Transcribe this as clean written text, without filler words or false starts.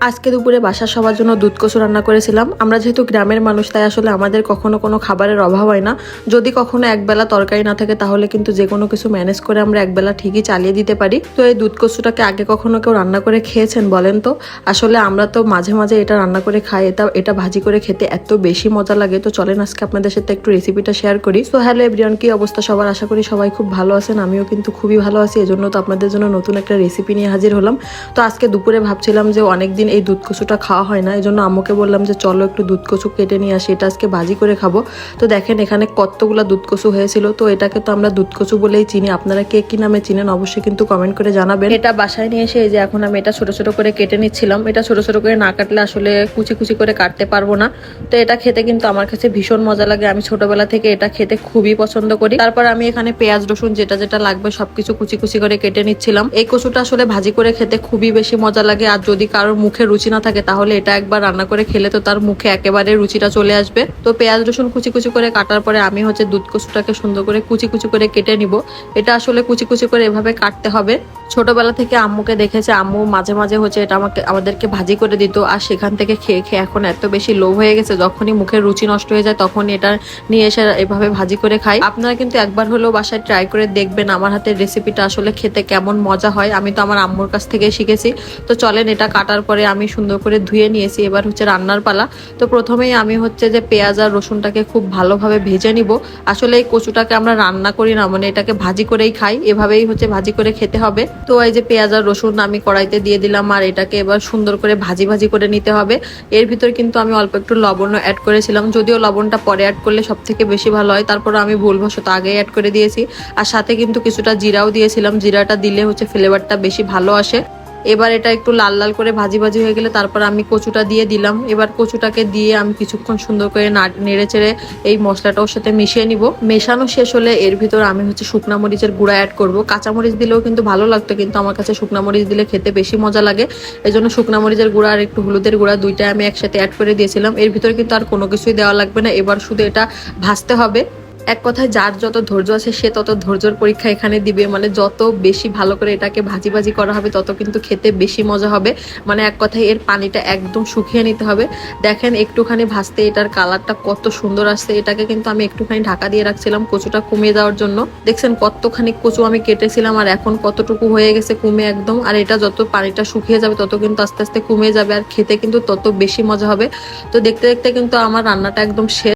আজকে দুপুরে বাসার সবার জন্য দুধ কচু রান্না করেছিলাম। আমরা যেহেতু গ্রামের মানুষ, তাই আসলে আমাদের কখনো কোনো খাবারের অভাব হয় না। যদি কখনো একবেলা তরকারি না থাকে তাহলে কিন্তু যে কোনো কিছু ম্যানেজ করে আমরা একবেলা ঠিকই চালিয়ে দিতে পারি। তো এই দুধ কচুটাকে আগে কখনো কেউ রান্না করে খেয়েছেন বলেন তো? আসলে আমরা তো মাঝে মাঝে এটা রান্না করে খাই, এটা ভাজি করে খেতে এত বেশি মজা লাগে। তো চলেন আজকে আপনাদের সাথে একটু রেসিপিটা শেয়ার করি। তো হ্যালো এভরিওয়ান, কি অবস্থা সবার? আশা করি সবাই খুব ভালো আছেন। আমিও কিন্তু খুবই ভালো আছি, এজন্য তো আপনাদের জন্য নতুন একটা রেসিপি নিয়ে হাজির হলাম। তো আজকে দুপুরে ভাবছিলাম যে অনেকদিন এই দুধ কচুটা খাওয়া হয় না, এই জন্য আম্মুকে বললাম যে চলো একটু দুধ কচু কেটে নিয়ে আসি, এটা আজকে ভাজি করে খাবো। তো দেখেন এখানে কতগুলা দুধ কচু হয়েছিল। তো এটাকে তো আমরা দুধ কচু বলেই চিনি, আপনারা কে কি নামে চিনেন অবশ্যই কিন্তু কমেন্ট করে জানাবেন। এটা বাসায় নিয়ে এসে এই যে এখন আমি এটা ছোট ছোট করে কেটে নিচ্ছিলাম। এটা ছোট ছোট করে না কাটলে আসলে কুচি কুচি করে কাটতে পারবো না। তো এটা খেতে কিন্তু আমার কাছে ভীষণ মজা লাগে, আমি ছোটবেলা থেকে এটা খেতে খুবই পছন্দ করি। তারপর আমি এখানে পেঁয়াজ রসুন যেটা যেটা লাগবে সবকিছু কুচি কুচি করে কেটে নিচ্ছিলাম। এই কচুটা আসলে ভাজি করে খেতে খুবই বেশি মজা লাগে, আর যদি কারোর মুখে রুচি না থাকে তাহলে এটা একবার রান্না করে খেলে তো তার মুখে একেবারে রুচিটা চলে আসবে। তো পেঁয়াজ রসুন কুচি কুচি করে কাটার পরে আমি দুধ কচুটাকে সুন্দর করে কুচি কুচি করে কেটে নিব। এটা আসলে কুচি কুচি করে এভাবে কাটতে হবে। ছোটবেলা থেকে আম্মুকে দেখেছে, আম্মু মাঝে মাঝে এটা আমাদেরকে ভাজি করে দিত, আর সেখান থেকে খেয়ে খেয়ে এখন এত বেশি লোভ হয়ে গেছে, যখনই মুখের রুচি নষ্ট হয়ে যায় তখনই এটা নিয়ে এসে এভাবে ভাজি করে খাই। আপনারা কিন্তু একবার হলেও বাসায় ট্রাই করে দেখবেন আমার হাতের রেসিপিটা আসলে খেতে কেমন মজা হয়। আমি তো আমার আম্মুর কাছ থেকে শিখেছি। তো চলেন, এটা কাটার পরে আমি সুন্দর করে ধুয়ে নিয়েছি, এবার রান্নার পালা। তো প্রথমেই আমি যে পেঁয়াজ আর রসুনটাকে খুব ভালোভাবে ভেজে নিব। আসলে এই কচুটাকে আমরা রান্না করি না, মানে এটাকে ভাজি করেই খাই, এভাবেই ভাজি করে খেতে হবে। তো এই যে পেঁয়াজ আর রসুন আমি কড়াইতে দিয়ে দিলাম, আর এটাকে এবার সুন্দর করে ভাজি ভাজি করে নিতে হবে। এর ভিতর কিন্তু আমি অল্প একটু লবণ অ্যাড করেছিলাম, যদিও লবণটা পরে অ্যাড করলে সব থেকে বেশি ভালো হয়, তারপর আমি ভুলবশত আগে অ্যাড করে দিয়েছি। আর সাথে কিন্তু কিছুটা জিরাও দিয়েছিলাম, জিরাটা দিলে ফ্লেভারটা বেশি ভালো আসে। এবার এটা একটু লাল লাল করে ভাজি ভাজি হয়ে গেলে তারপর আমি কচুটা দিয়ে দিলাম। এবার কচুটাকে দিয়ে আমি কিছুক্ষণ সুন্দর করে নেড়ে চেড়ে এই মশলাটা ওর সাথে মিশিয়ে নিব। মেশানো শেষ হলে এর ভিতর আমি শুকনা মরিচের গুঁড়া অ্যাড করব। কাঁচা মরিচ দিলেও কিন্তু ভালো লাগতো, কিন্তু আমার কাছে শুকনা মরিচ দিলে খেতে বেশি মজা লাগে, এই জন্য শুকনা মরিচের গুঁড়া আর একটু হলুদের গুঁড়া দুইটাই আমি একসাথে অ্যাড করে দিয়েছিলাম। এর ভিতর কিন্তু আর কোনো কিছুই দেওয়া লাগবে না, এবার শুধু এটা ভাজতে হবে। এক কথায় যার যত ধৈর্য আছে সে তত ধৈর্যর পরীক্ষা এখানে দিবে, মানে যত বেশি ভালো করে এটাকে ভাজি ভাজি করা হবে তত কিন্তু খেতে বেশি মজা হবে। মানে এক কথায় এর পানিটা একদম শুকিয়ে নিতে হবে। দেখেন একটুখানি ভাজতে এটার কালারটা কত সুন্দর আসছে। এটাকে কিন্তু আমি একটুখানি ঢাকা দিয়ে রাখছিলাম কচুটা কমিয়ে দেওয়ার জন্য। দেখছেন কতখানি কচু আমি কেটেছিলাম আর এখন কতটুকু হয়ে গেছে কমে একদম। আর এটা যত পানিটা শুকিয়ে যাবে তত কিন্তু আস্তে আস্তে কমে যাবে, আর খেতে কিন্তু তত বেশি মজা হবে। তো দেখতে দেখতে কিন্তু আমার রান্নাটা একদম শেষ।